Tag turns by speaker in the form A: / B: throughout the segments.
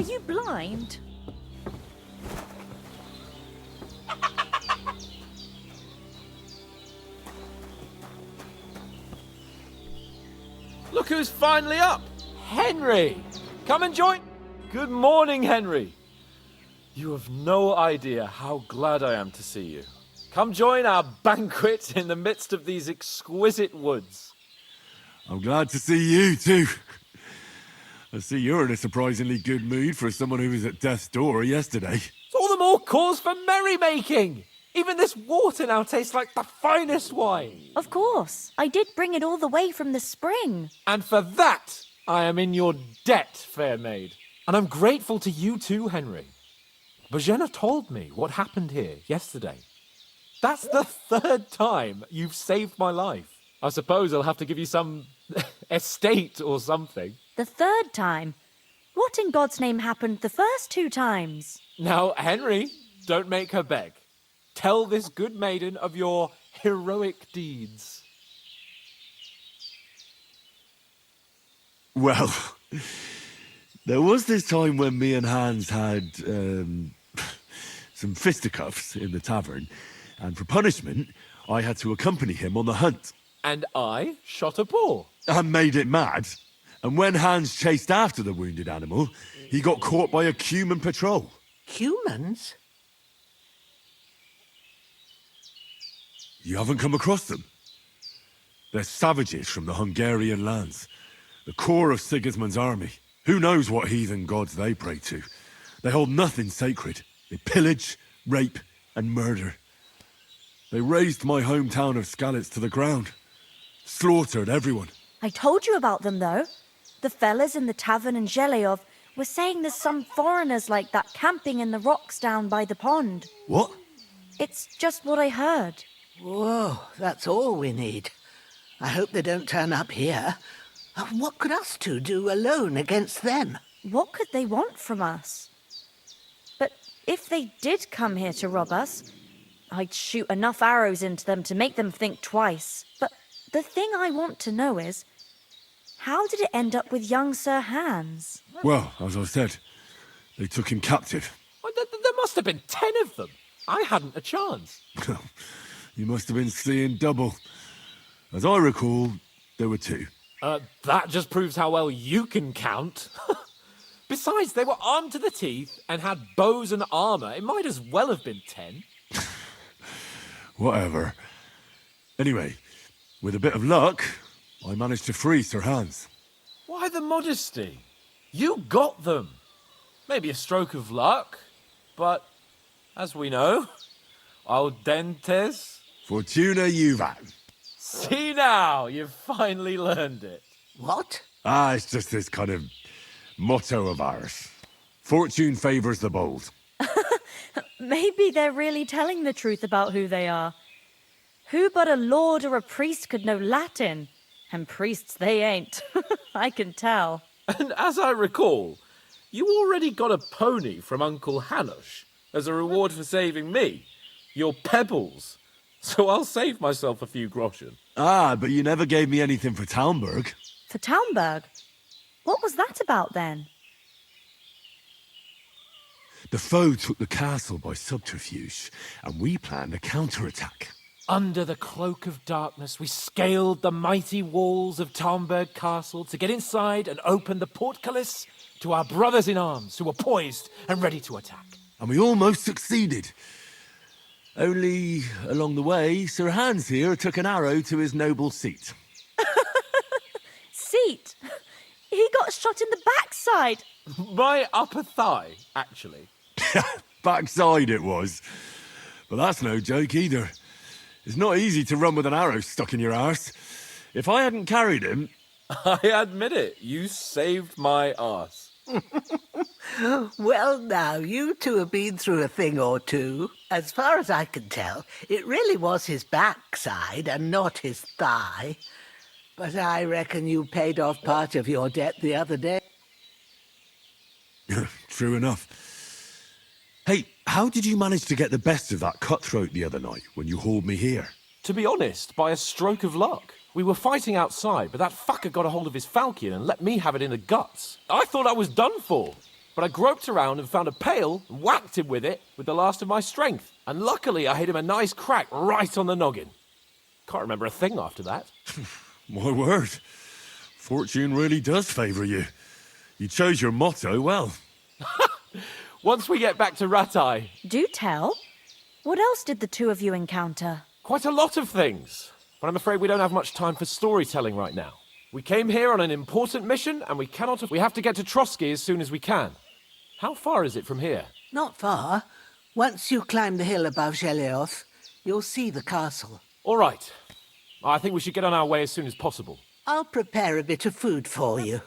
A: Are you blind?
B: Look who's finally up! Henry! Come and join... Good morning, Henry! You have no idea how glad I am to see you. Come join our banquet in the midst of these exquisite woods.
C: I'm glad to see you, too. I see you're in a surprisingly good mood for someone who was at death's door yesterday.
B: It's all the more cause for merrymaking! Even this water now tastes like the finest wine.
A: Of course. I did bring it all the way from the spring.
B: And for that, I am in your debt, fair maid. And I'm grateful to you too, Henry. Bojena told me what happened here yesterday. That's the 3rd time you've saved my life. I suppose I'll have to give you some estate or something.
A: The 3rd time? What in God's name happened the first 2 times?
B: Now, Henry, don't make her beg. Tell this good maiden of your heroic deeds.
C: Well, there was this time when me and Hans had some fisticuffs in the tavern, and for punishment, I had to accompany him on the hunt.
B: And I shot a boar.
C: And made it mad. And when Hans chased after the wounded animal, he got caught by a human patrol.
D: Humans?
C: You haven't come across them? They're savages from the Hungarian lands. The core of Sigismund's army. Who knows what heathen gods they pray to? They hold nothing sacred. They pillage, rape, and murder. They razed my hometown of Skalitz to the ground. Slaughtered everyone.
A: I told you about them, though. The fellas in the tavern in Zheleov were saying there's some foreigners like that camping in the rocks down by the pond.
C: What?
A: It's just what I heard.
D: Whoa, that's all we need. I hope they don't turn up here. What could us two do alone against them?
A: What could they want from us? But if they did come here to rob us, I'd shoot enough arrows into them to make them think twice. But the thing I want to know is, how did it end up with young Sir Hans?
C: Well, as I said, they took him captive.
B: Well, there must have been 10 of them. I hadn't a chance.
C: You must have been seeing double. As I recall, there were 2.
B: That just proves how well you can count. Besides, they were armed to the teeth and had bows and armor. It might as well have been 10.
C: Whatever. Anyway, with a bit of luck, I managed to free Sir Hans.
B: Why the modesty? You got them. Maybe a stroke of luck, but as we know, audentes.
C: Fortuna juvat.
B: See now, you've finally learned it.
D: What?
C: It's just this kind of motto of ours. Fortune favors the bold.
A: Maybe they're really telling the truth about who they are. Who but a lord or a priest could know Latin? And priests they ain't. I can tell.
B: And as I recall, you already got a pony from Uncle Hanush as a reward for saving me. Your pebbles. So I'll save myself a few groschen.
C: But you never gave me anything for Talmberg.
A: For Talmberg? What was that about then?
C: The foe took the castle by subterfuge, and we planned a counterattack.
B: Under the cloak of darkness, we scaled the mighty walls of Talmberg Castle to get inside and open the portcullis to our brothers in arms who were poised and ready to attack.
C: And we almost succeeded. Only, along the way, Sir Hans here took an arrow to his noble seat.
A: Seat? He got shot in the backside.
B: My upper thigh, actually.
C: Backside it was. But that's no joke either. It's not easy to run with an arrow stuck in your arse. If I hadn't carried him...
B: I admit it, you saved my arse.
D: Well, now, you two have been through a thing or two. As far as I can tell, it really was his backside and not his thigh. But I reckon you paid off part of your debt the other day.
C: True enough. Hey, how did you manage to get the best of that cutthroat the other night when you hauled me here?
B: To be honest, by a stroke of luck. We were fighting outside, but that fucker got a hold of his falchion and let me have it in the guts. I thought I was done for. But I groped around and found a pail and whacked him with it with the last of my strength. And luckily I hit him a nice crack right on the noggin. Can't remember a thing after that.
C: My word. Fortune really does favour you. You chose your motto well.
B: Once we get back to Ratai,
A: Do tell. What else did the two of you encounter?
B: quite a lot of things. But I'm afraid we don't have much time for storytelling right now. We came here on an important mission and we have to get to Trotsky as soon as we can. How far is it from here?
D: Not far. Once you climb the hill above Geleoth, you'll see the castle.
B: All right. I think we should get on our way as soon as possible.
D: I'll prepare a bit of food for you,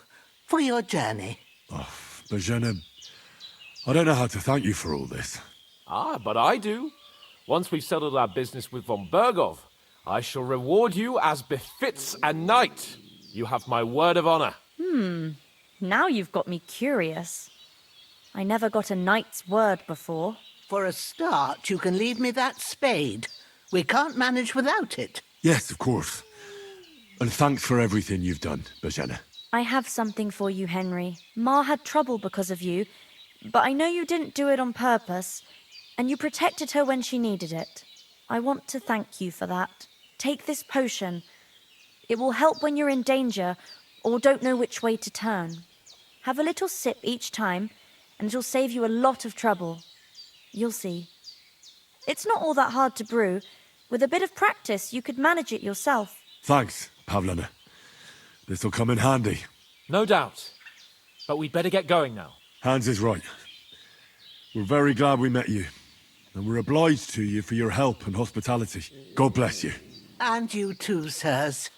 D: for your journey.
C: Bozhena, I don't know how to thank you for all this.
B: Ah, but I do. Once we've settled our business with von Bergov, I shall reward you as befits a knight. You have my word of honor.
A: Now you've got me curious. I never got a knight's word before.
D: For a start, you can leave me that spade. We can't manage without it.
C: Yes, of course. And thanks for everything you've done, Bozhena.
A: I have something for you, Henry. Ma had trouble because of you, but I know you didn't do it on purpose, and you protected her when she needed it. I want to thank you for that. Take this potion. It will help when you're in danger or don't know which way to turn. Have a little sip each time, and it'll save you a lot of trouble. You'll see. It's not all that hard to brew. With a bit of practice, you could manage it yourself.
C: Thanks, Pavlena. This'll come in handy.
B: No doubt. But we'd better get going now.
C: Hans is right. We're very glad we met you. And we're obliged to you for your help and hospitality. God bless you.
D: And you too, sirs.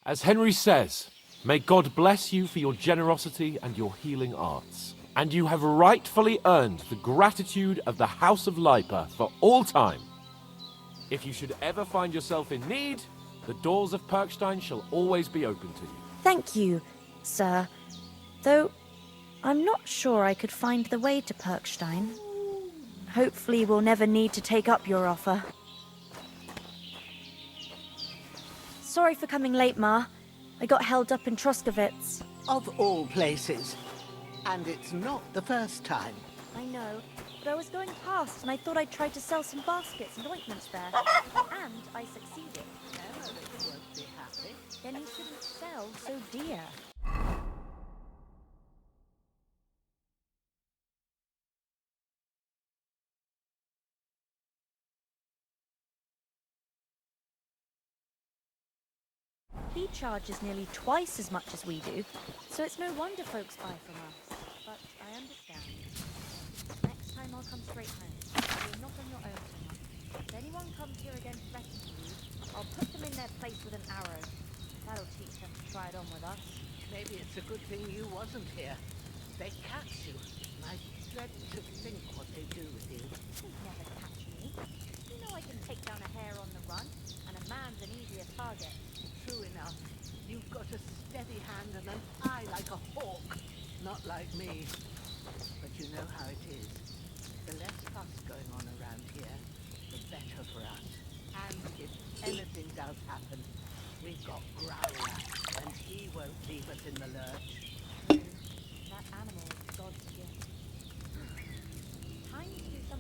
B: As Henry says, may God bless you for your generosity and your healing arts. And you have rightfully earned the gratitude of the House of Lipa for all time. If you should ever find yourself in need, the doors of Perkstein shall always be open to you.
A: Thank you, sir. Though I'm not sure I could find the way to Perkstein. Hopefully we'll never need to take up your offer. Sorry for coming late, Ma. I got held up in Troskowitz.
D: Of all places. And it's not the first time.
A: I know, but I was going past and I thought I'd try to sell some baskets and ointments there. And I succeeded.
D: Emma won't be happy.
A: Then you shouldn't sell so dear. He charges nearly twice as much as we do, so it's no wonder folks buy from us. But I understand. Next time I'll come straight home. You're not on your own tonight. If anyone comes here again threatening you, I'll put them in their place with an arrow. That'll teach them to try it on with us.
D: Maybe it's a good thing you wasn't here. They catch you. I dread to think what they do with you.
A: They'd never catch me. You know I can take down a hare on the run, and a man's an easier target.
D: True enough. You've got a steady hand and an eye like a hawk. Not like me. But you know how it is. The less fuss going on around here, the better for us. And if anything does happen, we've got Growler, and he won't leave us in the lurch.
A: That animal is God's gift. Times do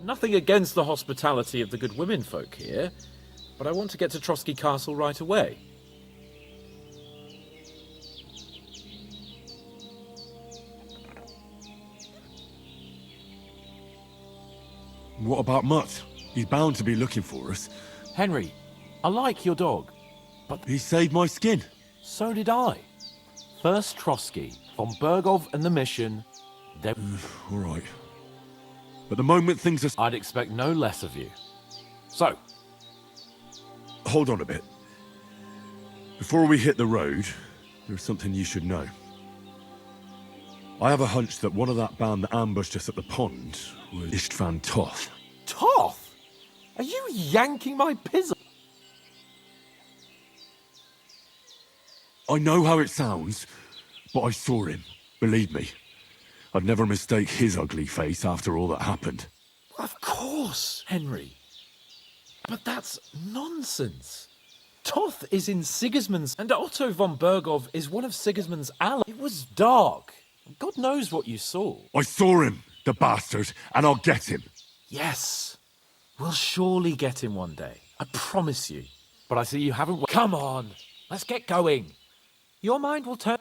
B: Nothing against the hospitality of the good women folk here, but I want to get to Trotsky Castle right away.
C: What about Mutt? He's bound to be looking for us.
B: Henry, I like your dog, but
C: He saved my skin.
B: so did I. First Trotsky, von Bergov and the mission, then
C: All right. But the moment things are...
B: I'd expect no less of you. So,
C: Hold on a bit. Before we hit the road, there's something you should know. I have a hunch that one of that band that ambushed us at the pond was Istvan Toth.
B: Toth? Are you yanking my pizzle?
C: I know how it sounds, but I saw him. Believe me. I'd never mistake his ugly face after all that happened.
B: Of course, Henry. But that's nonsense. Toth is in Sigismund's, and Otto von Bergov is one of Sigismund's allies. It was dark. God knows what you saw.
C: I saw him, the bastard, and I'll get him.
B: Yes. We'll surely get him one day. I promise you. But I see you haven't... Come on. Let's get going. Your mind will turn...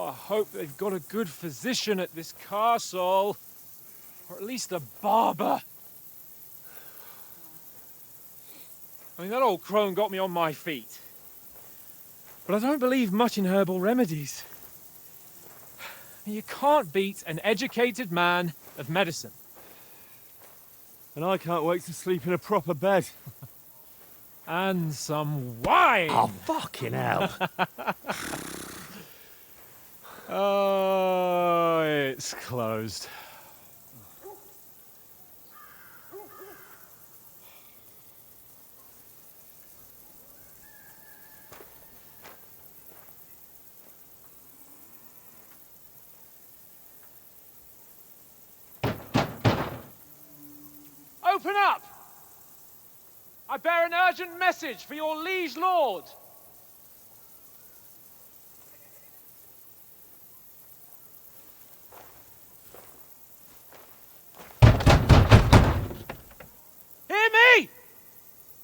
E: I hope they've got a good physician at this castle. Or at least a barber. I mean, that old crone got me on my feet. But I don't believe much in herbal remedies. You can't beat an educated man of medicine.
C: And I can't wait to sleep in a proper bed.
E: And some wine!
C: Oh, fucking hell.
E: Oh, it's closed. Open up! I bear an urgent message for your liege lord. Hear me!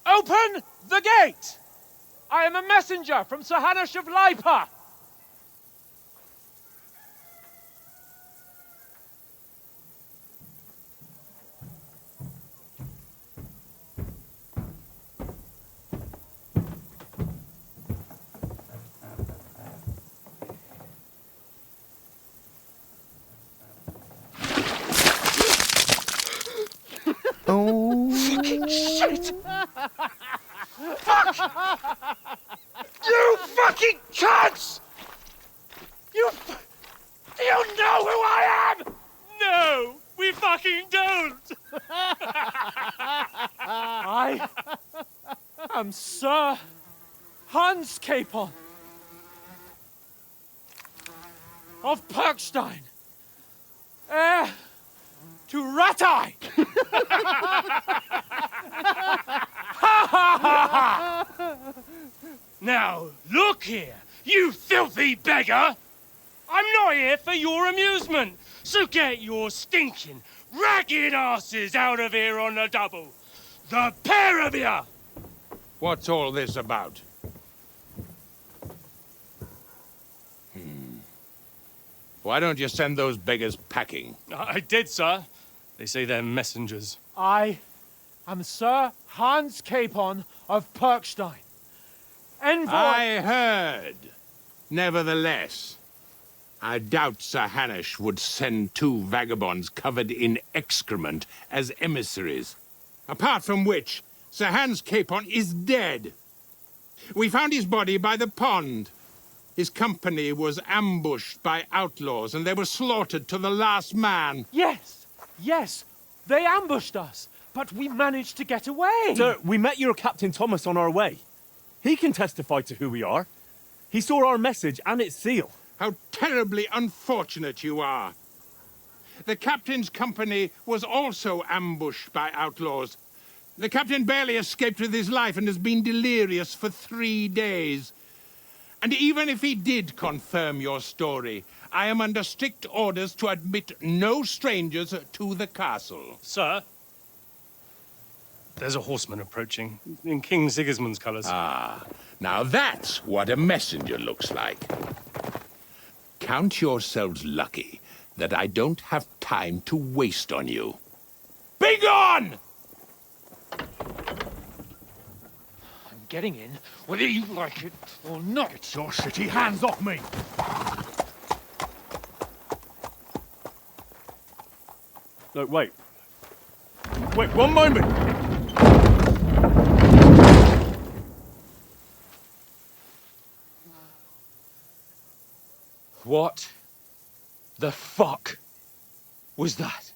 E: Open the gate! I am a messenger from Sir Hanush of Lipa.
F: Oh.
E: Shit! Fuck! You fucking cunts! Do you know who I am? No, we fucking don't. I am Sir Hans Capon of Perkstein, heir to Ratai. Now, look here, you filthy beggar! I'm not here for your amusement, so get your stinking, ragged asses out of here on the double. The pair of you!
G: What's all this about? Why don't you send those beggars packing?
E: I did, sir. They say they're messengers. I am Sir Hans Capon of Perkstein. Envoy...
G: I heard. Nevertheless, I doubt Sir Hanush would send two vagabonds covered in excrement as emissaries. Apart from which, Sir Hans Capon is dead. We found his body by the pond. His company was ambushed by outlaws, and they were slaughtered to the last man.
E: Yes, they ambushed us, but we managed to get away.
F: Sir, we met your Captain Thomas on our way. He can testify to who we are. He saw our message and its seal.
G: How terribly unfortunate you are. The captain's company was also ambushed by outlaws. The captain barely escaped with his life and has been delirious for 3 days. And even if he did confirm your story, I am under strict orders to admit no strangers to the castle.
E: Sir, there's a horseman approaching in King Sigismund's colours.
G: Now that's what a messenger looks like. Count yourselves lucky that I don't have time to waste on you. Be gone!
E: I'm getting in, whether you like it or not.
C: Your shitty hands off me!
F: Look, wait. Wait, one moment!
E: What the fuck was that?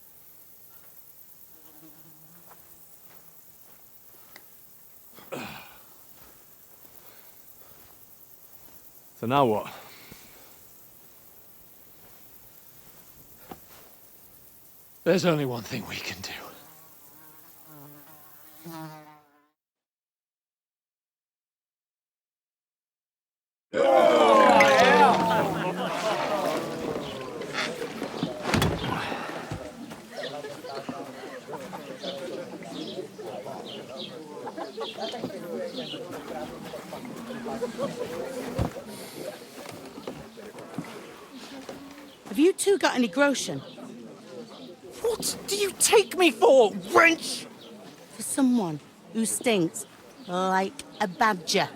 F: So now what?
E: There's only one thing we can do.
H: Have you two got any groschen?
F: What do you take me for, wench?
H: For someone who stinks like a badger.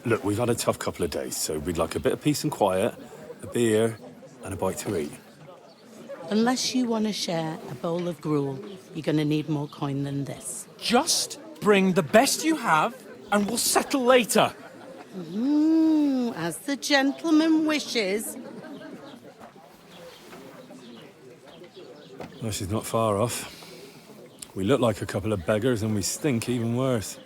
F: Look, we've had a tough couple of days, so we'd like a bit of peace and quiet, a beer, and a bite to eat.
H: Unless you want to share a bowl of gruel, you're going to need more coin than this.
F: Just bring the best you have, and we'll settle later.
H: As the gentleman wishes.
F: Well, she's not far off. We look like a couple of beggars, and we stink even worse.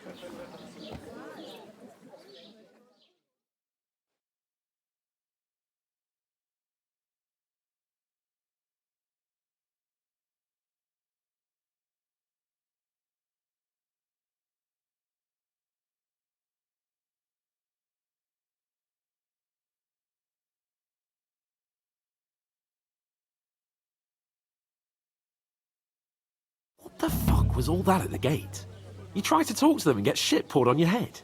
B: the fuck was all that at the gate? You try to talk to them and get shit poured on your head.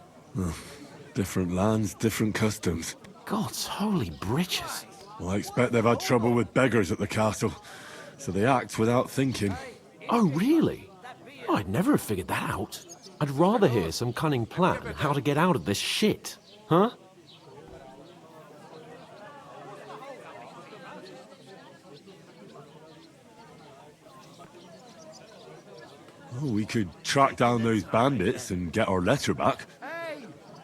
C: Different lands, different customs.
B: God's holy britches.
C: Well, I expect they've had trouble with beggars at the castle, so they act without thinking.
B: Oh, really? I'd never have figured that out. I'd rather hear some cunning plan how to get out of this shit. Huh?
C: Oh, we could track down those bandits and get our letter back.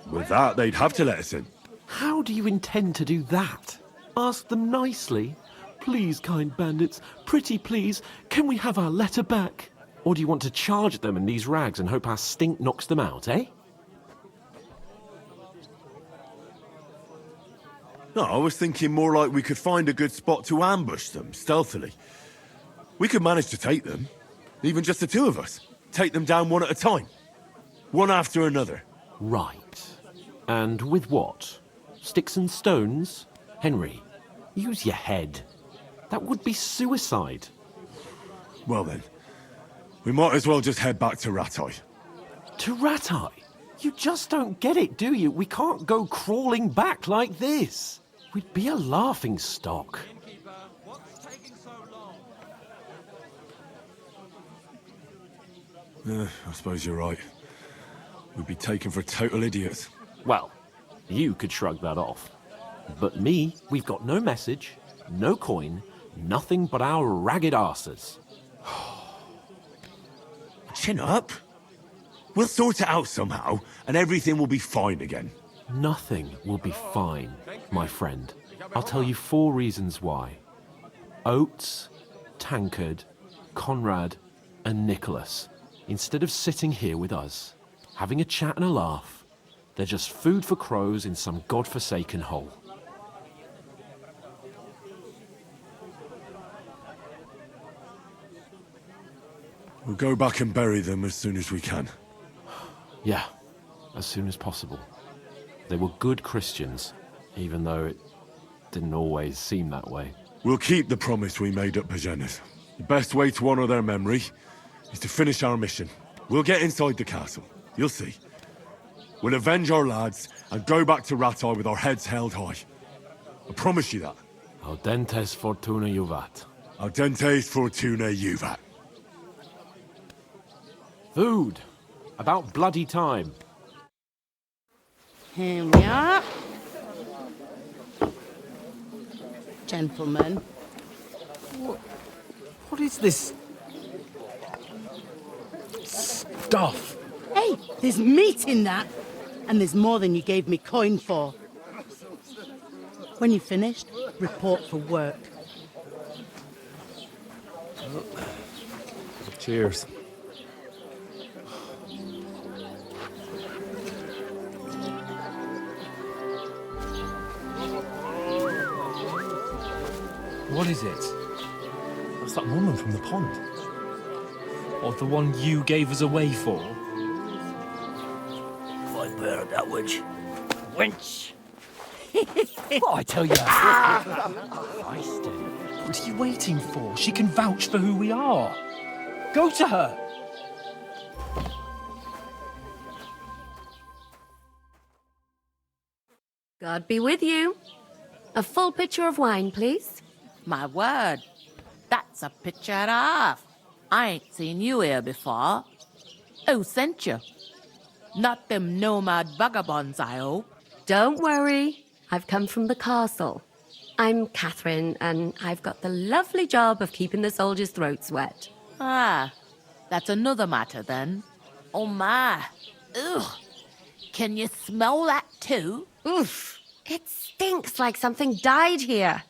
C: With that, they'd have to let us in.
B: How do you intend to do that? Ask them nicely. Please, kind bandits, pretty please, can we have our letter back? Or do you want to charge at them in these rags and hope our stink knocks them out, eh?
C: No, I was thinking more like we could find a good spot to ambush them, stealthily. We could manage to take them. Even just the two of us. Take them down one at a time. One after another.
B: Right. And with what? Sticks and stones? Henry, use your head. That would be suicide.
C: Well then, we might as well just head back to Ratai.
B: To Ratai? You just don't get it, do you? We can't go crawling back like this. We'd be a laughing stock.
C: I suppose you're right. We'd be taken for total idiots.
B: Well, you could shrug that off. But me, we've got no message, no coin, nothing but our ragged arses.
C: Chin up. We'll sort it out somehow, and everything will be fine again.
B: Nothing will be fine, my friend. I'll tell you 4 reasons why. Oates, Tankard, Conrad, and Nicholas. Instead of sitting here with us, having a chat and a laugh, they're just food for crows in some godforsaken hole.
C: We'll go back and bury them as soon as we can.
B: Yeah, as soon as possible. They were good Christians, even though it didn't always seem that way.
C: We'll keep the promise we made at Pagenas. The best way to honor their memory is to finish our mission. We'll get inside the castle. You'll see. We'll avenge our lads and go back to Ratai with our heads held high. I promise you that.
B: Audentes fortuna juvat.
C: Audentes fortuna juvat.
B: Food. About bloody time.
H: Here we are. Gentlemen.
E: What is this stuff?
H: Hey, there's meat in that. And there's more than you gave me coin for. When you're finished, report for work.
E: Cheers. What is it? That's that woman from the pond. Or the one you gave us away for?
I: I bear that wench. Wench!
E: What I tell you? What are you waiting for? She can vouch for who we are. Go to her.
J: God be with you. A full pitcher of wine, please.
K: My word, that's a picture and a half. I ain't seen you here before. Who sent you? Not them nomad vagabonds, I hope.
J: Don't worry. I've come from the castle. I'm Catherine, and I've got the lovely job of keeping the soldiers' throats wet.
K: Ah, that's another matter then. Oh my. Ugh. Can you smell that too?
J: Oof. It stinks like something died here.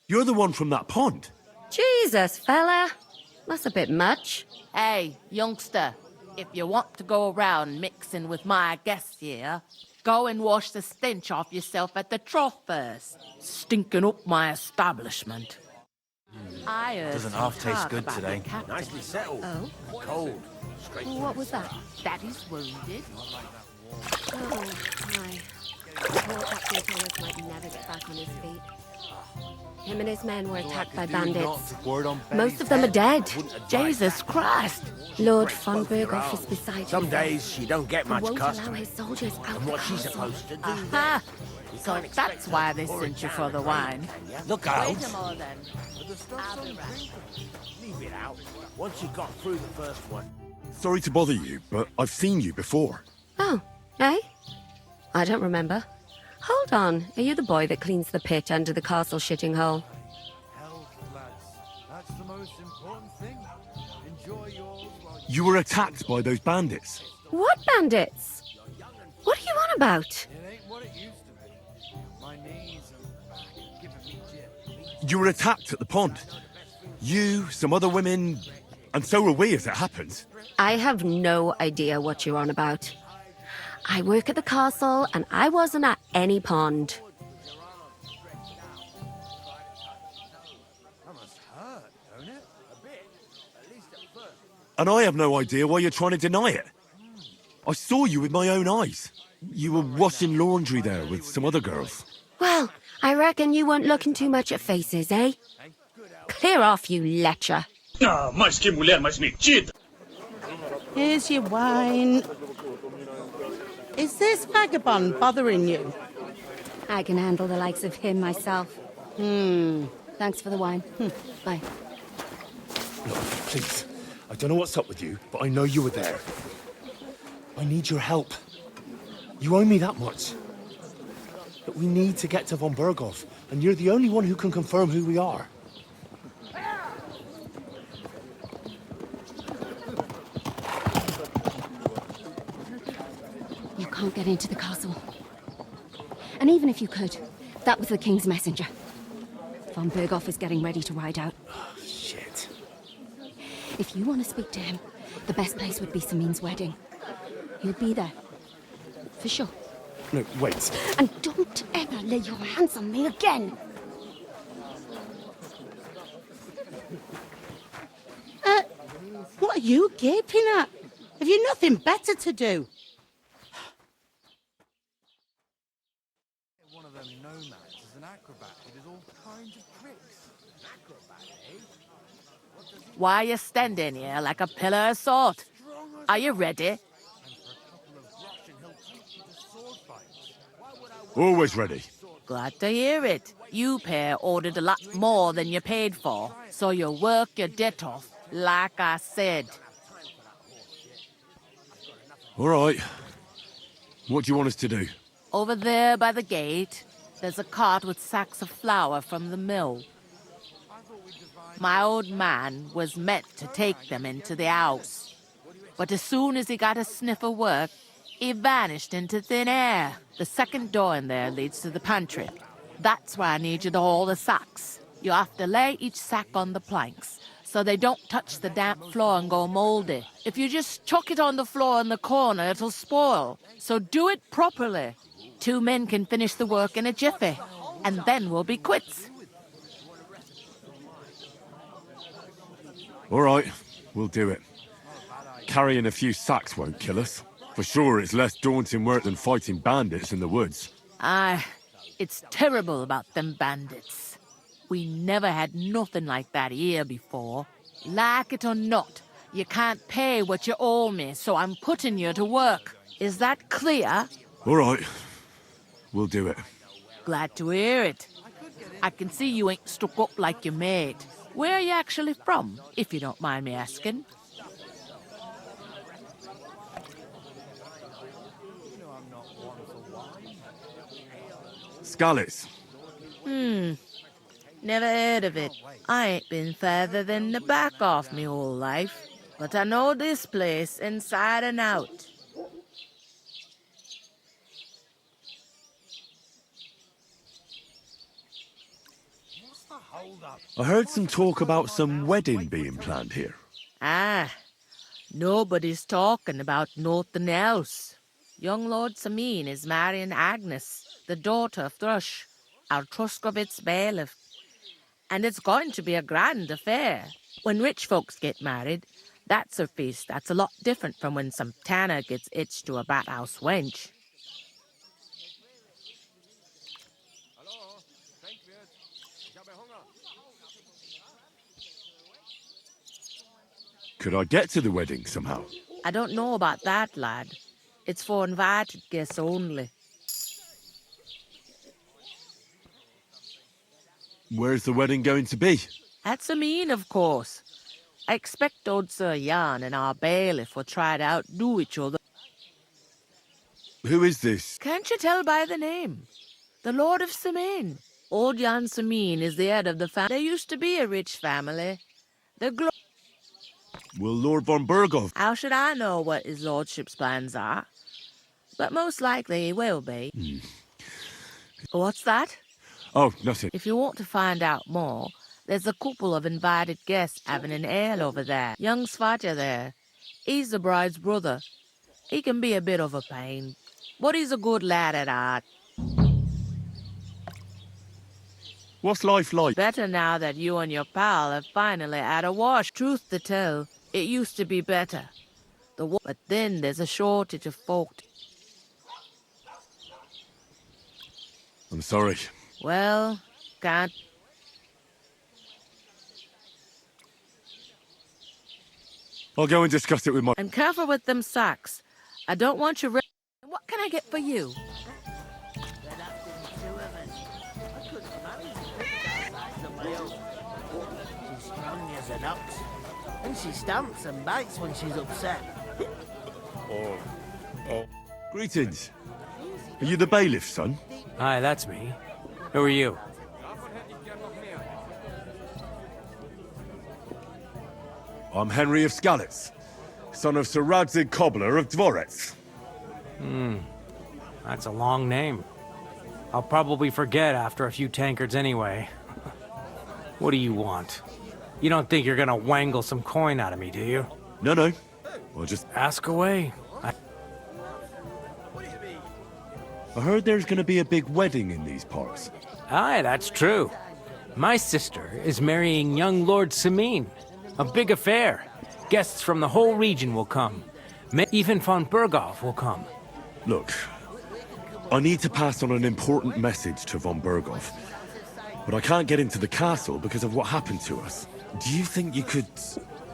C: You're the one from that pond.
J: Jesus, fella. That's a bit much.
K: Hey, youngster, if you want to go around mixing with my guests here, go and wash the stench off yourself at the trough first. Stinking up my establishment. I heard
I: Doesn't
K: some
I: half taste
K: talk
I: good
K: about the
I: today.
K: captain.
I: Nicely settled.
J: Oh?
I: Cold. Straight
J: Well, what was that?
K: That he's wounded.
J: Oh, my. Poor Captain Thomas might never get back on his feet. Him and his men were attacked by bandits.
I: Word on
J: Most of them are dead.
K: Jesus Christ!
J: Lord von Berghoff is beside
I: Some
J: himself.
I: days she don't get
J: He
I: much
J: won't allow
I: custom.
J: his soldiers out
I: And
J: the
I: what's she
J: castle.
I: supposed to do?
K: Aha! So that's why they sent you for the wine.
I: Look out!
K: Wait a moment then. I'll be right.
I: Leave it out. Once you got through the first one.
C: Sorry to bother you, but I've seen you before.
J: Oh, eh? I don't remember. Hold on, are you the boy that cleans the pit under the castle shitting hole?
C: You were attacked by those bandits.
J: What bandits? What are you on about?
C: You were attacked at the pond. You, some other women, and so were we as it happens.
J: I have no idea what you're on about. I work at the castle and I wasn't at any pond.
C: And I have no idea why you're trying to deny it. I saw you with my own eyes. You were washing laundry there with some other girls.
J: Well, I reckon you weren't looking too much at faces, eh? Clear off, you lecher.
F: Ah, mais que mulher mais metida!
H: Here's your wine. Is this vagabond bothering you?
J: I can handle the likes of him myself. Thanks for the wine. Bye.
F: Look, please. I don't know what's up with you, but I know you were there. I need your help. You owe me that much. But we need to get to von Berghoff, and you're the only one who can confirm who we are.
J: You can't get into the castle. And even if you could, that was the king's messenger. Von Berghoff is getting ready to ride out.
F: Shit.
J: If you want to speak to him, the best place would be Samin's wedding. He'll be there. For sure.
F: No, wait.
J: And don't ever lay your hands on me again!
H: What are you gaping at? Have you nothing better to do?
I: One of them nomads is an acrobat who does all kinds of tricks. Acrobat, eh?
K: Why are you standing here like a pillar of salt? Are you ready?
C: Always ready.
K: Glad to hear it. You pair ordered a lot more than you paid for, so you work your debt off, like I said.
C: All right. What do you want us to do?
K: Over there by the gate, there's a cart with sacks of flour from the mill. My old man was meant to take them into the house, but as soon as he got a sniff of work, he vanished into thin air. The second door in there leads to the pantry. That's where I need you to haul the sacks. You have to lay each sack on the planks, so they don't touch the damp floor and go moldy. If you just chuck it on the floor in the corner, it'll spoil. So do it properly. 2 men can finish the work in a jiffy, and then we'll be quits.
C: All right, we'll do it. Carrying a few sacks won't kill us. For sure, it's less daunting work than fighting bandits in the woods.
K: Aye, it's terrible about them bandits. We never had nothing like that here before. Like it or not, you can't pay what you owe me, so I'm putting you to work. Is that clear?
C: All right, we'll do it.
K: Glad to hear it. I can see you ain't stuck up like your mate. Where are you actually from, if you don't mind me asking?
C: Scullies.
K: Never heard of it. I ain't been further than the back off me whole life, but I know this place inside and out.
C: I heard some talk about some wedding being planned here.
K: Ah, nobody's talking about nothing else. Young Lord Samin is marrying Agnes, the daughter of Thrush, our Truscovitz bailiff. And it's going to be a grand affair. When rich folks get married, that's a feast that's a lot different from when some tanner gets hitched to a bathouse wench.
C: Could I get to the wedding somehow?
K: I don't know about that, lad. It's for invited guests only.
C: Where's the wedding going to be?
K: At Sameen, of course. I expect old Sir Jan and our bailiff will try to outdo each other.
C: Who is this?
K: Can't you tell by the name? The Lord of Sameen. Old Jan Sameen is the head of the family. There used to be a rich family. The
C: Will Lord von Berghoff?
K: How should I know what his lordship's plans are? But most likely he will be. What's that?
C: Oh, nothing.
K: If you want to find out more, there's a couple of invited guests having an ale over there. Young Svaja there. He's the bride's brother. He can be a bit of a pain, but he's a good lad at heart.
C: What's life like?
K: Better now that you and your pal have finally had a wash. Truth to tell, it used to be better. But then there's a shortage of folk.
C: I'm sorry.
K: Well, can't.
C: I'll go and discuss it with my...
K: And careful with them sacks. I don't want you... What can I get for you?
D: She's strong as an ox, and she stamps and bites when she's upset.
C: Greetings. Are you the bailiff's son?
L: Hi, that's me. Who are you?
C: I'm Henry of Skalitz, son of Sir Radzig Cobbler of Dvorets.
L: That's a long name. I'll probably forget after a few tankards anyway. What do you want? You don't think you're gonna wangle some coin out of me, do you?
C: No. I'll just...
L: Ask away.
C: I heard there's gonna be a big wedding in these parts.
L: Aye, that's true. My sister is marrying young Lord Sameen. A big affair. Guests from the whole region will come. Even von Berghoff will come.
C: Look, I need to pass on an important message to von Berghoff. But I can't get into the castle because of what happened to us. Do you think you could...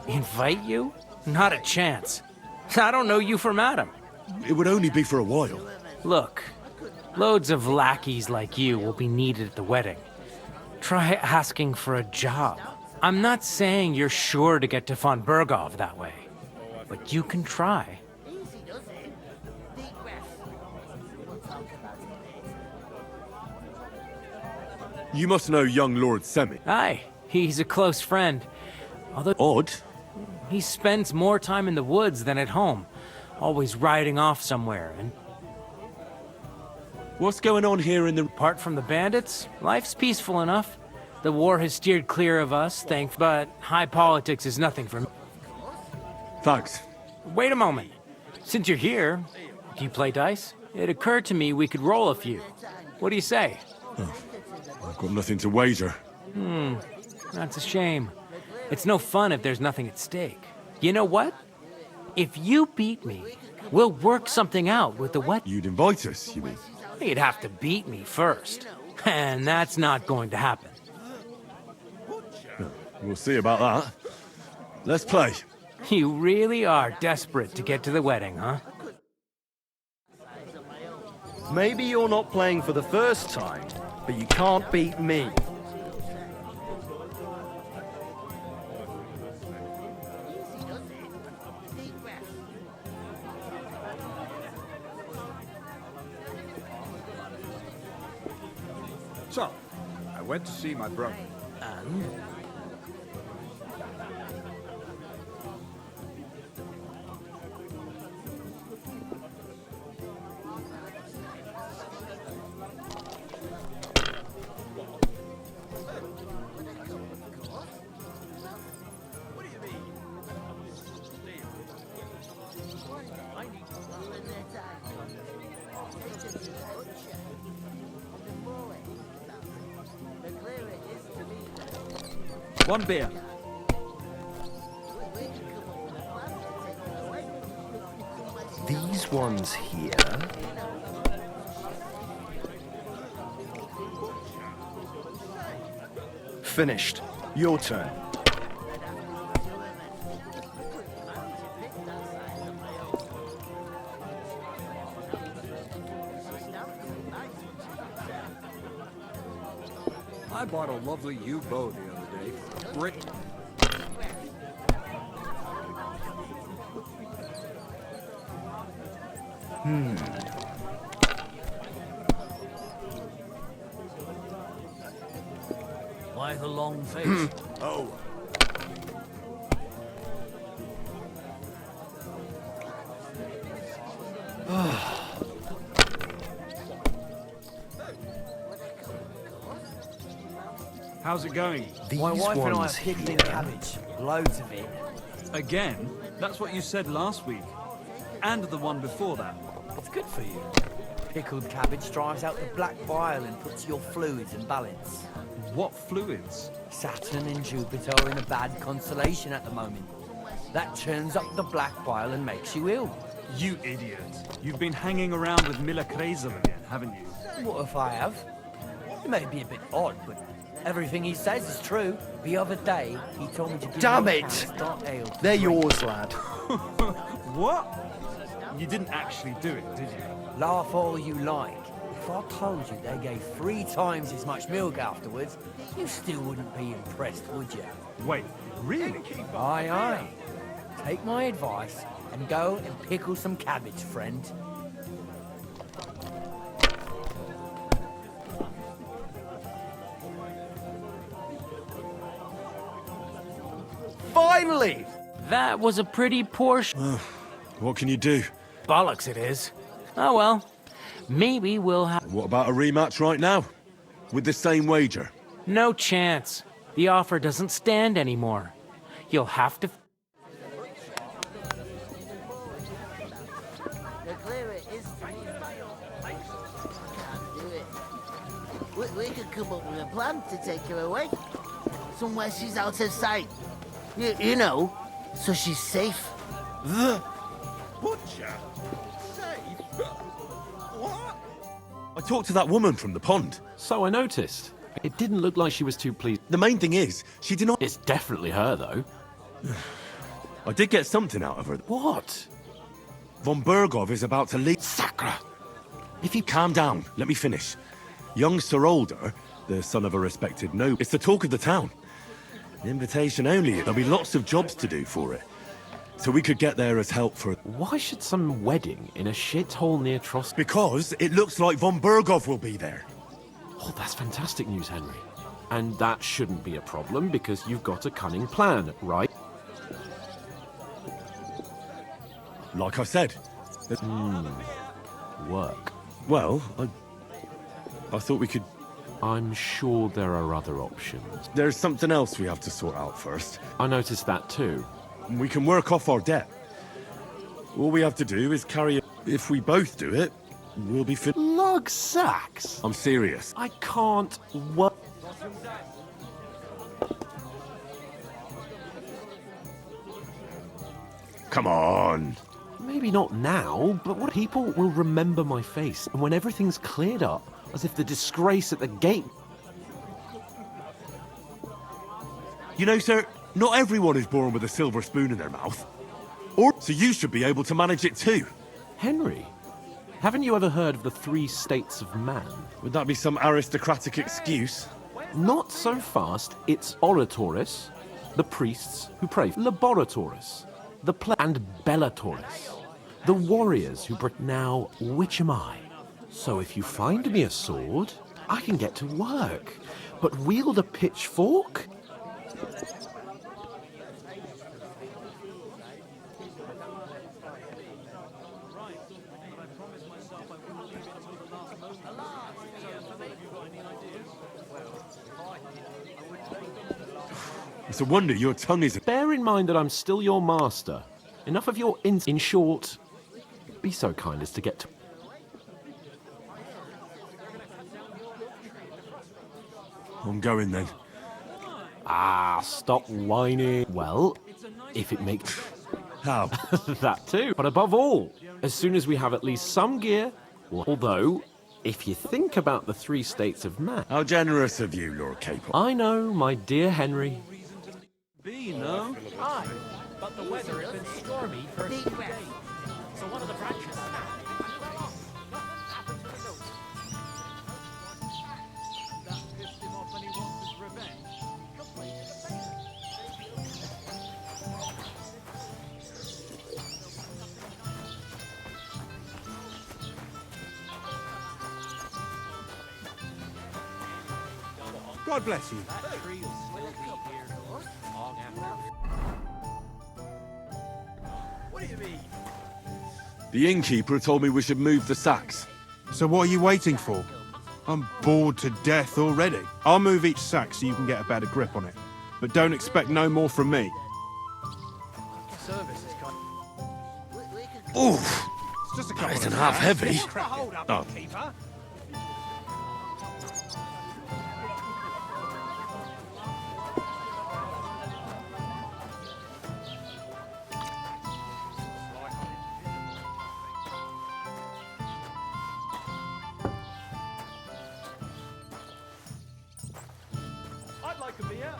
L: Invite you? Not a chance. I don't know you from Adam.
C: It would only be for a while.
L: Look, loads of lackeys like you will be needed at the wedding. Try asking for a job. I'm not saying you're sure to get to von Berghoff that way, but you can try.
C: You must know young Lord Semi.
L: Aye, he's a close friend. Although
C: Odd.
L: he spends more time in the woods than at home, always riding off somewhere. And
C: What's going on here in the...
L: apart from the bandits, life's peaceful enough. The war has steered clear of us, but high politics is nothing for me.
C: Thanks.
L: Wait a moment. Since you're here, do you play dice? It occurred to me we could roll a few. What do you say?
C: I've got nothing to wager.
L: That's a shame. It's no fun if there's nothing at stake. You know what? If you beat me, we'll work something out with the what?
C: You'd invite us, you mean?
L: You'd have to beat me first. And that's not going to happen.
C: We'll see about that. Let's play.
L: You really are desperate to get to the wedding, huh?
F: Maybe you're not playing for the first time, but you can't beat me.
I: So, I went to see my brother.
D: And?
F: One beer. These ones here.
M: finished. Your turn.
I: I bought a lovely U-boat the other day. Great.
N: Why the long face?
I: Oh.
O: How's it going?
N: My wife and I are pickling cabbage. Loads of it.
O: Again? That's what you said last week. And the one before that.
N: It's good for you. Pickled cabbage drives out the black bile and puts your fluids in balance.
O: What fluids?
N: Saturn and Jupiter are in a bad constellation at the moment. That churns up the black bile and makes you ill.
O: You idiot. You've been hanging around with Miller Kreisel again, haven't you?
N: What if I have? It may be a bit odd, but everything he says is true. The other day, he told me to give
M: Damn
N: me a
M: it!
N: can of dark ale.
M: They're yours, lad.
O: What? You didn't actually do it, did you?
N: Laugh all you like. If I told you they gave 3 times as much milk afterwards, you still wouldn't be impressed, would you?
O: Wait, really?
N: Aye, aye. Take my advice and go and pickle some cabbage, friend.
M: Finally!
L: That was a pretty poor
C: What can you do?
L: bollocks it is. Oh well. Maybe we'll have
C: What about a rematch right now? With the same wager?
L: no chance. The offer doesn't stand anymore. You'll have to
D: We could come up with a plan to take her away. Somewhere she's out of sight. You know, so she's safe.
C: The butcher? Safe? What? I talked to that woman from the pond.
B: So I noticed. It didn't look like she was too pleased.
C: The main thing is, she did not...
B: It's definitely her, though.
C: I did get something out of her.
B: What?
C: Von Bergov is about to leave.
B: Sacre!
C: If you calm down, let me finish. Young Sir Older, the son of a respected noble, it's the talk of the town. Invitation only. There'll be lots of jobs to do for it. So we could get there as help for...
B: Why should some wedding in a shithole near Tros...
C: Because it looks like Von Bergov will be there.
B: Oh, that's fantastic news, Henry. And that shouldn't be a problem because you've got a cunning plan, right?
C: Like I said.
B: Work.
C: Well, I thought we could...
B: I'm sure there are other options.
C: There's something else we have to sort out first.
B: I noticed that too.
C: We can work off our debt. All we have to do is carry it. If we both do it, we'll be fit.
B: Lug sacks?
C: I'm serious.
B: I can't work.
C: Come on.
B: Maybe not now, but what people will remember my face, and when everything's cleared up, as if the disgrace at the gate...
C: You know, sir, not everyone is born with a silver spoon in their mouth. So you should be able to manage it too.
B: Henry, haven't you ever heard of the 3 states of man?
C: Would that be some aristocratic excuse?
B: Not so fast. It's oratoris, the priests who pray, laboratoris, the and bellatoris, the warriors who now, which am I? So if you find me a sword, I can get to work. But wield a pitchfork?
C: It's a wonder your tongue isn't...
B: Bear in mind that I'm still your master. Enough of your in short, be so kind as to get to...
C: I'm going then.
B: Ah, stop whining. Well, if it makes...
C: How?
B: That too. But above all, as soon as we have at least some gear, although, If you think about the three states of man...
C: How generous of you, Lord Capel.
B: I know, my dear Henry.
O: Be, no?
L: Aye, but the weather has been stormy for a few days, so one of the branches snapped.
E: That pissed him off and he wants his revenge.
G: God bless you.
L: That tree will still be here long after.
N: What do you mean?
C: The innkeeper told me we should move the sacks.
P: So what are you waiting for? I'm bored to death already. I'll move each sack so you can get a better grip on it. But don't expect no more from me.
N: Service is kind
C: Oof!
P: It's just a couple
C: It's
P: of
C: an half heavy.
N: Hold up,
C: Oh.
N: keeper.
E: I'd like a beer.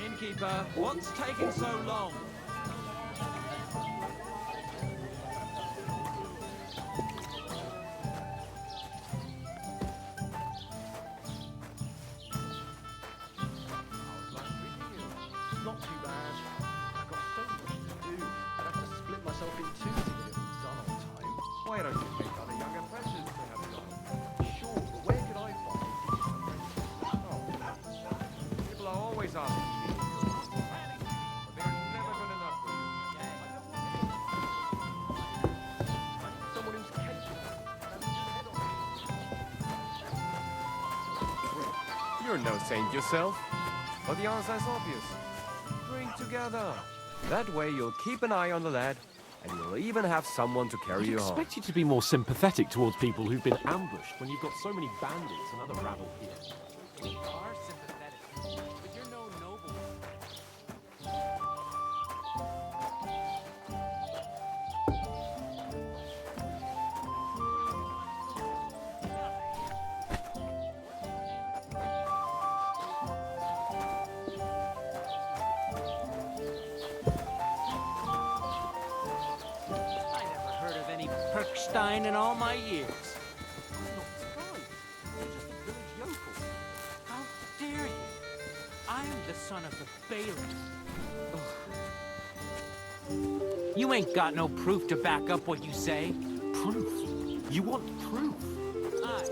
O: Innkeeper, what's taking so long?
I: Not too bad. I've got so much to do. I'd have to split myself in two to get it all done on time. Why don't you take other young apprentices to have it done? Sure, but where could I find oh, people are always asking me. But they're never good enough for you. Someone who's capable. You're no saint yourself. But the answer is obvious. Bring together. That way you'll keep an eye on the lad, and you'll even have someone to carry
B: I'd
I: you home.
B: expect you to be more sympathetic towards people who've been ambushed when you've got so many bandits and other rabble here.
L: We are sympathetic, but you're no noble. I never heard of any Perkstein in all my years.
O: I'm not surprised. You're just a village yokel.
L: How dare you? I am the son of the bailiff. Ugh. You ain't got no proof to back up what you say.
B: Proof? You want proof?
L: Aye.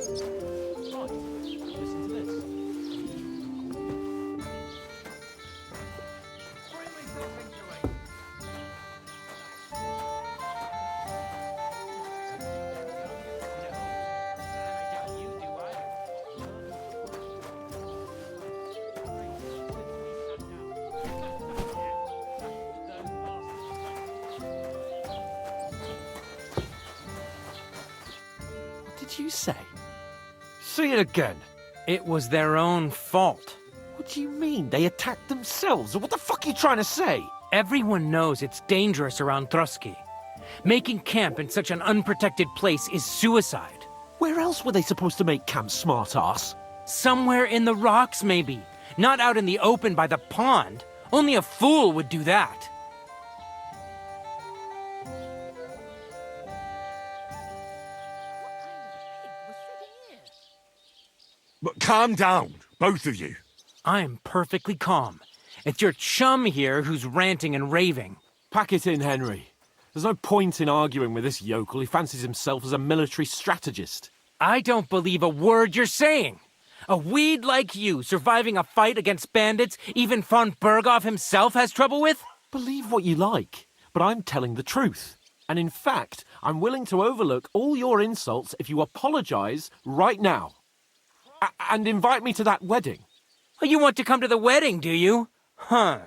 B: Right. Listen to this.
I: Bring me something to eat.
L: I doubt you do either.
B: What did you say? Say it again.
L: It was their own fault.
B: What do you mean? They attacked themselves? What the fuck are you trying to say?
L: Everyone knows it's dangerous around Trotsky. Making camp in such an unprotected place is suicide.
B: Where else were they supposed to make camp, smart-ass?
L: Somewhere in the rocks, maybe. Not out in the open by the pond. Only a fool would do that.
C: But calm down, both of you.
L: I'm perfectly calm. It's your chum here who's ranting and raving.
B: Pack it in, Henry. There's no point in arguing with this yokel who fancies himself as a military strategist.
L: I don't believe a word you're saying. A weed like you surviving a fight against bandits even von Berghoff himself has trouble with?
B: Believe what you like, but I'm telling the truth. And in fact, I'm willing to overlook all your insults if you apologize right now. And invite me to that wedding.
L: Oh, you want to come to the wedding, do you? Huh.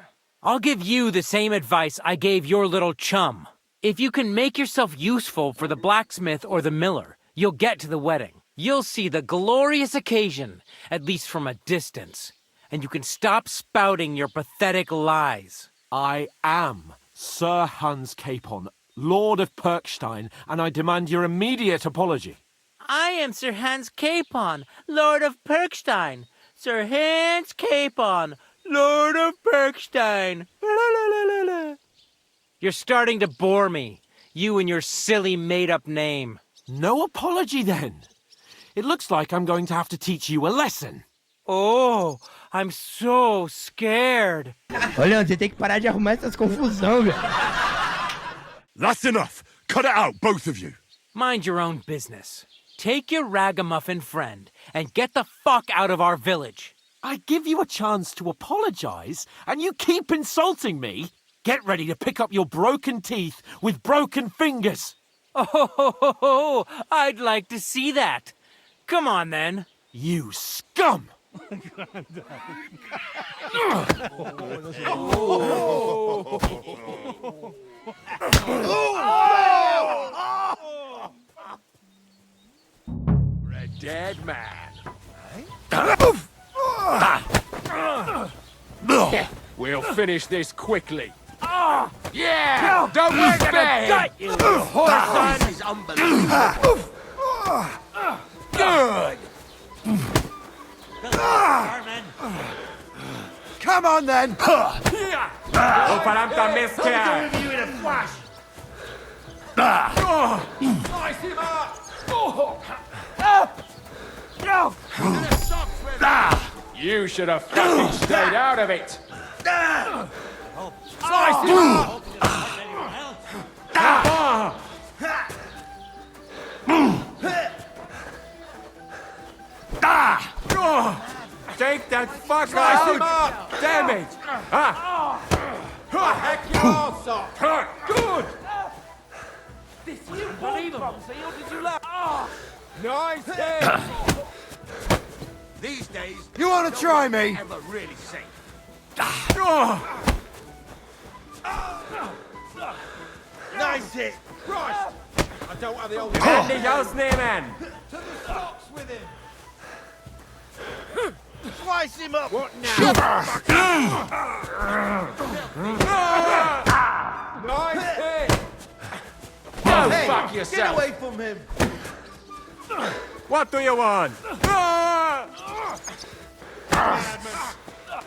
L: I'll give you the same advice I gave your little chum. If you can make yourself useful for the blacksmith or the miller, you'll get to the wedding. You'll see the glorious occasion, at least from a distance. And you can stop spouting your pathetic lies.
B: I am Sir Hans Capon, Lord of Perkstein, and I demand your immediate apology.
L: I am Sir Hans Capon, Lord of Perkstein. Sir Hans Capon, Lord of Perkstein. You're starting to bore me, you and your silly made-up name.
B: No apology, then. It looks like I'm going to have to teach you a lesson.
L: Oh, I'm so scared.
N: Olha, você tem que parar de arrumar essas confusão, velho.
C: That's enough. Cut it out, both of you.
L: Mind your own business. Take your ragamuffin friend and get the fuck out of our village.
B: I give you a chance to apologize, and you keep insulting me. Get ready to pick up your broken teeth with broken fingers.
L: Oh, I'd like to see that. Come on, then.
B: You scum!
G: A dead man. We'll finish this quickly. Yeah! Don't
L: We're
G: spare!
L: gonna gut you, whoreson!
N: This is unbelievable.
G: Good!
N: Come on, then.
G: Operanta mister!
N: You in a flash.
G: Slice him up! You should have fucking stayed out of it! Slice him up! Take that fuck out! Damn it! Heck your arse off! Good!
L: This is unbelievable. So did you laugh?
G: Nice hit!
N: These days, you want to try me? Ever really safe. Nice hit.
G: Christ! I don't have the old...
B: Andy Josneeman!
N: To the stocks with him. Slice him up.
G: What now? Nice hit! Go fuck
N: Get
G: yourself!
N: away from him.
B: What do you want?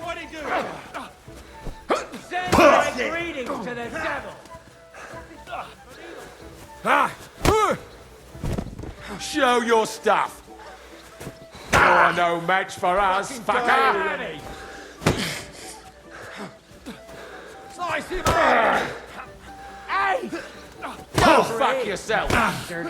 N: What'd he do?
L: Send my greetings to the devil.
G: Show your stuff! You're no match for us, fucker!
N: Slice him up.
L: Hey!
G: Go fuck yourself!
L: Bastard.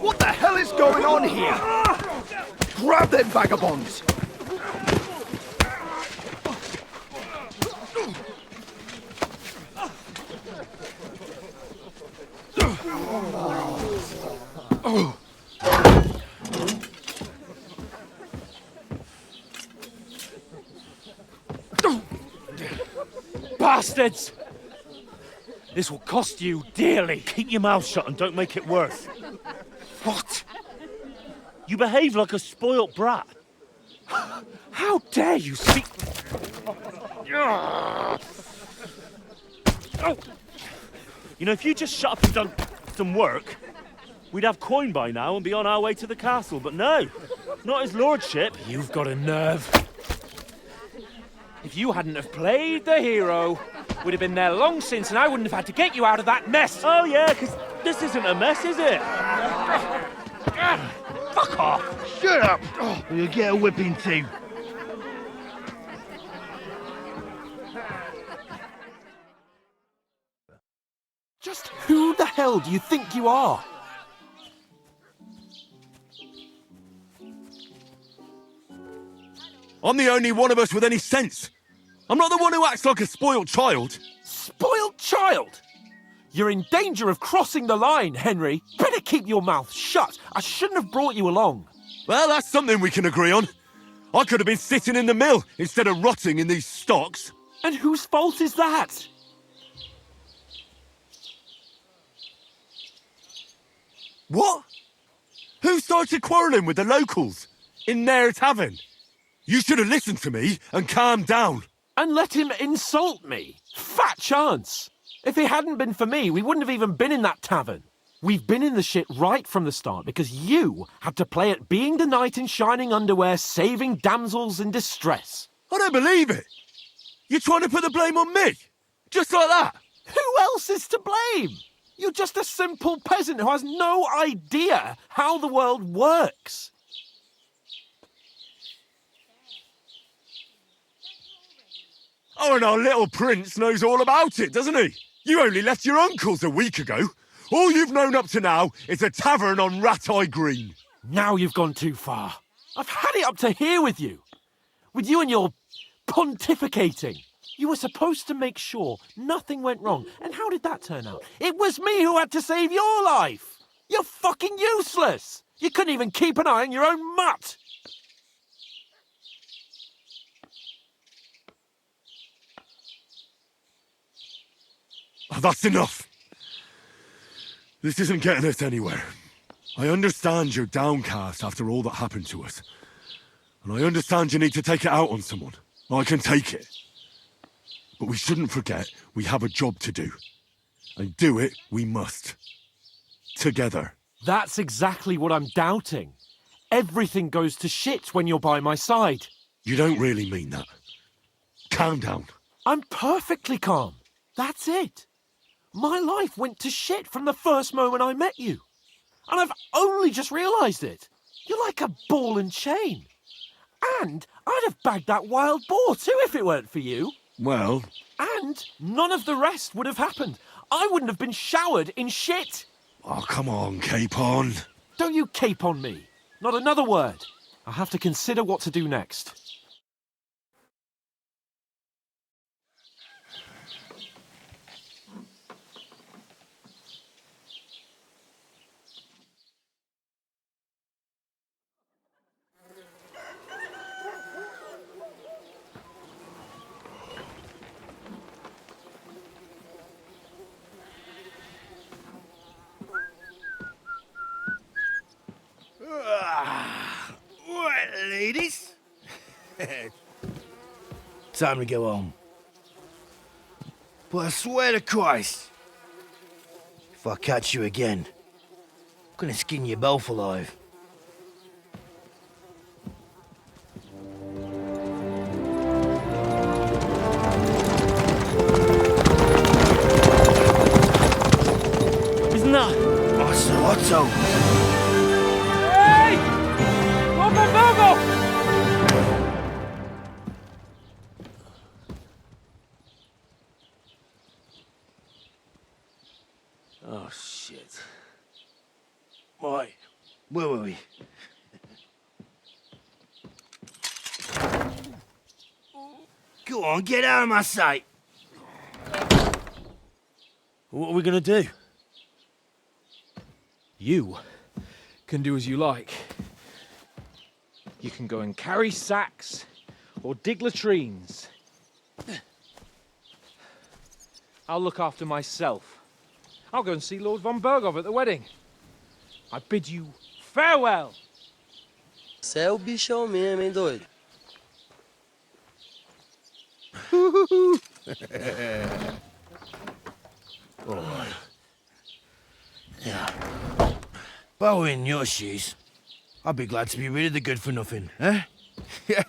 M: What the hell is going on here? Grab them vagabonds!
F: Bastards! This will cost you dearly. Keep your mouth shut and don't make it worse. What? You behave like a spoilt brat. How dare you speak... You know, if you just shut up and done some work, we'd have coin by now and be on our way to the castle. But no, not his lordship. You've got a nerve. If you hadn't have played the hero, we'd have been there long since and I wouldn't have had to get you out of that mess. Oh yeah, because this isn't a mess, is it? Fuck off.
M: Shut up! Or you'll get a whipping too.
B: Just who the hell do you think you are?
C: I'm the only one of us with any sense. I'm not the one who acts like a spoiled child.
B: Spoiled child? You're in danger of crossing the line, Henry. Better keep your mouth shut. I shouldn't have brought you along.
C: Well, that's something we can agree on. I could have been sitting in the mill instead of rotting in these stocks.
B: And whose fault is that?
C: What? Who started quarrelling with the locals in their tavern? You should have listened to me and calmed down.
B: And let him insult me? Fat chance! If it hadn't been for me, we wouldn't have even been in that tavern. We've been in the shit right from the start because you had to play at being the knight in shining underwear, saving damsels in distress.
C: I don't believe it. You're trying to put the blame on me? Just like that?
B: Who else is to blame? You're just a simple peasant who has no idea how the world works.
C: Oh, and our little prince knows all about it, doesn't he? You only left your uncle's a week ago. All you've known up to now is a tavern on Rat-Eye Green.
B: Now you've gone too far. I've had it up to here with you. With you and your pontificating. You were supposed to make sure nothing went wrong. And how did that turn out? It was me who had to save your life. You're fucking useless. You couldn't even keep an eye on your own mutt.
C: Oh, that's enough. This isn't getting us anywhere. I understand you're downcast after all that happened to us. And I understand you need to take it out on someone. I can take it. But we shouldn't forget we have a job to do. And do it we must. Together.
B: That's exactly what I'm doubting. Everything goes to shit when you're by my side.
C: You don't really mean that. Calm down.
B: I'm perfectly calm. That's it. My life went to shit from the first moment I met you. And I've only just realised it. You're like a ball and chain. And I'd have bagged that wild boar too if it weren't for you.
C: Well...
B: And none of the rest would have happened. I wouldn't have been showered in shit.
C: Oh, come on, Capon.
B: Don't you cape on me. Not another word. I'll have to consider what to do next.
N: Right, ladies. Time to go home. But I swear to Christ, if I catch you again, I'm gonna skin you both alive. Isn't that? Otto.
E: Hey! Go!
N: Oh, shit. Right, where were we? Go on, get out of my sight. What are we gonna do?
E: You can do as you like. You can go and carry sacks or dig latrines. I'll look after myself. I'll go and see Lord von Bergov at the wedding. I bid you farewell.
Q: Você é o bichão mesmo, hein, doido?
N: Alright. Yeah. If I were in your shoes, I'd be glad to be rid of the good for nothing, eh? Yeah.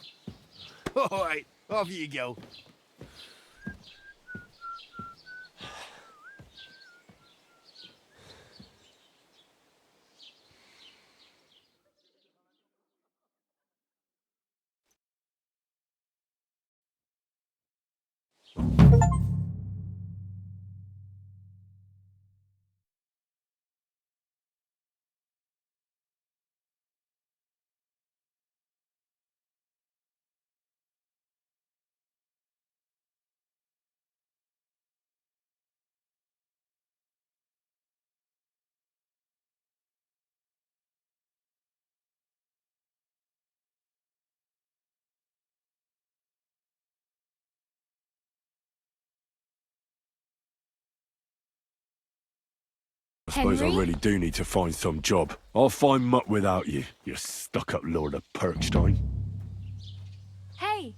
N: Alright, off you go.
C: Suppose I
A: Henry?
C: really do need to find some job. I'll find mutt without you, you stuck-up Lord of Perkstein.
A: Hey!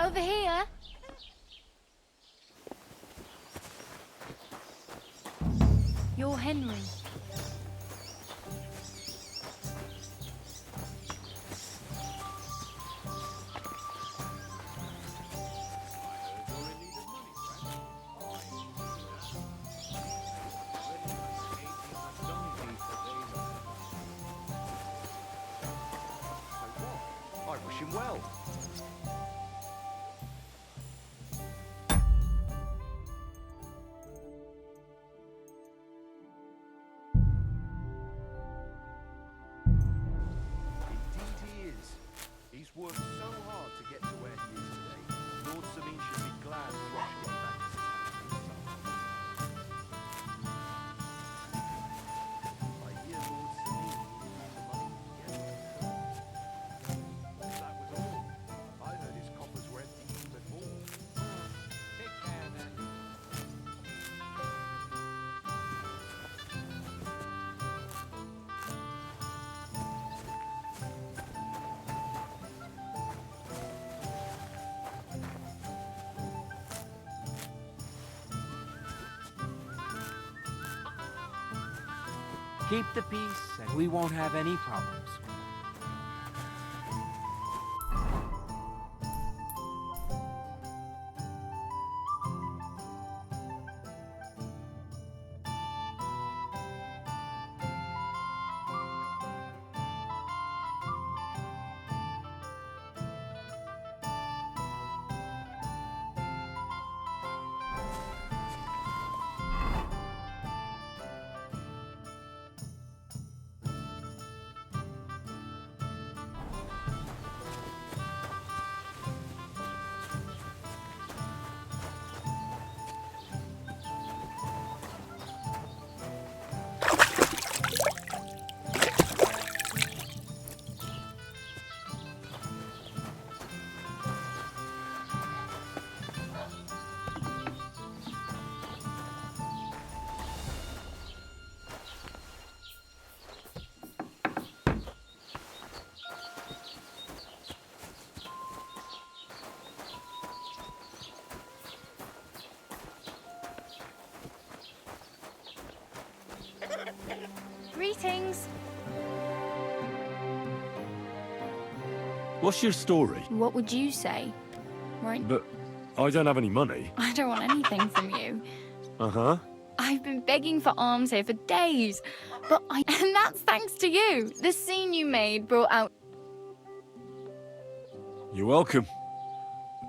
R: Over here. You're Henry.
I: I wish him well. Indeed he is. He's worked so hard to get to where he is today. Lord Sabine should be glad Thrush gave back his I hear Lord Sabine needed the money to get that was all. I heard his coffers were empty even before. Take care then.
L: Keep the peace, and we won't have any problems.
R: Greetings.
C: What's your story?
R: What would you say? Right.
C: But I don't have any money.
R: I don't want anything from you.
C: Uh-huh.
R: I've been begging for alms here for days, but and that's thanks to you. The scene you made brought out.
C: You're welcome.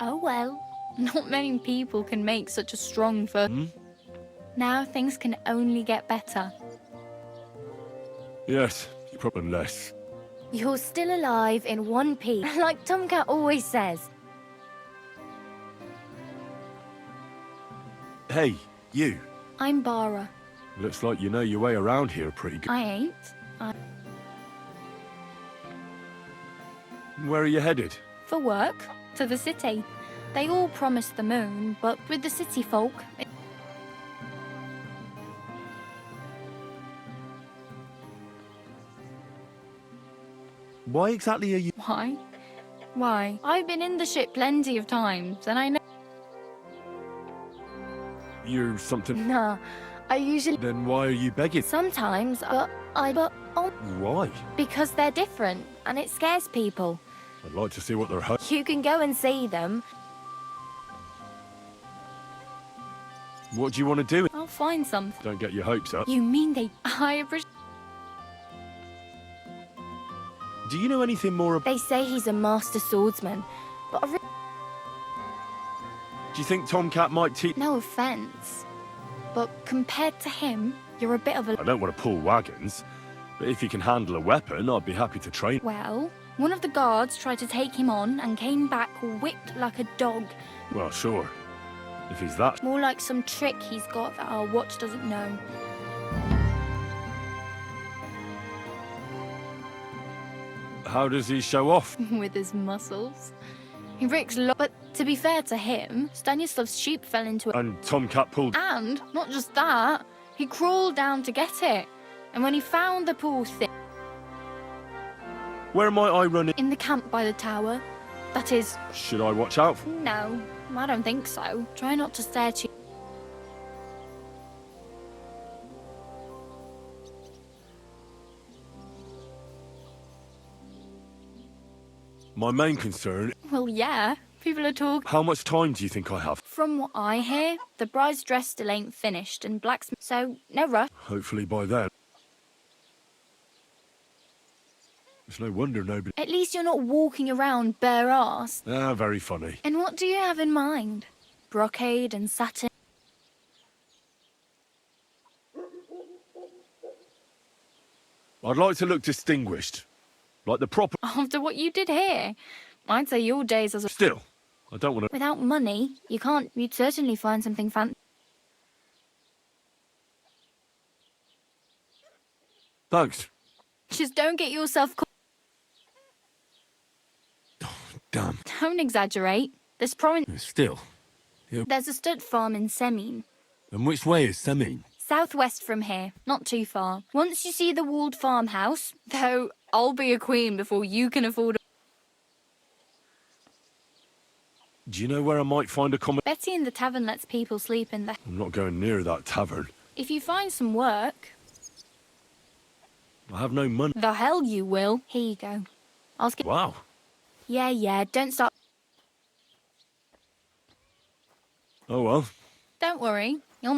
R: Oh well. Not many people can make such a strong first. Now things can only get better.
C: Yes, probably less.
A: You're still alive in one piece, like Tomcat always says.
C: Hey, you.
R: I'm Bara.
C: Looks like you know your way around here pretty good.
R: I ain't.
C: Where are you headed?
R: For work, to the city. They all promised the moon, but with the city folk...
C: Why exactly are you...
R: Why? Why? I've been in the ship plenty of times, and I know...
C: You're something...
R: Nah, I usually...
C: Then why are you begging?
R: Sometimes, but oh,
C: Why?
A: Because they're different, and it scares people.
C: I'd like to see what they're...
A: You can go and see them.
C: What do you want to do?
R: I'll find something.
C: Don't get your hopes up.
R: You mean they... I appreciate...
C: Do you know anything more about...
A: They say he's a master swordsman, but
C: Do you think Tomcat might teach...
R: No offense, but compared to him, you're a bit of a...
C: I don't want to pull wagons, but if you can handle a weapon, I'd be happy to train.
R: Well, one of the guards tried to take him on and came back whipped like a dog.
C: Well, sure. If he's that...
R: More like some trick he's got that our watch doesn't know.
C: How does he show off?
R: With his muscles. He rigs but to be fair to him, Stanislav's sheep fell into it.
C: And Tomcat pulled...
R: And, not just that, he crawled down to get it. And when he found the poor thing...
C: Where might I run in?
R: In the camp by the tower. That is,
C: Should I watch out for?
R: no, I don't think so. Try not to stare too.
C: My main concern.
R: Well, yeah, people are talking.
C: How much time do you think I have?
R: From what I hear, the bride's dress still ain't finished, and blacksmith. So no rush.
C: Hopefully by then. It's no wonder nobody.
R: At least you're not walking around bare ass.
C: Ah, very funny.
R: And what do you have in mind? Brocade and satin.
C: I'd like to look distinguished. Like the proper.
R: After what you did here, I'd say your days as a.
C: Still, I don't want to.
R: Without money, you can't. You'd certainly find something fancy.
C: Thanks.
R: Just don't get yourself.
C: Damn.
R: Don't exaggerate. There's
C: Still.
R: There's a stud farm in Semine.
C: And which way is Semine?
R: Southwest from here, not too far. Once you see the walled farmhouse, though I'll be a queen before you can afford a...
C: Do you know where I might find a common?
R: Betty in the tavern lets people sleep in the...
C: I'm not going near that tavern.
R: If you find some work...
C: I have no money.
R: The hell you will. Here you go. I'll skip...
C: Wow.
R: Yeah, don't start...
C: Oh well.
R: Don't worry, you'll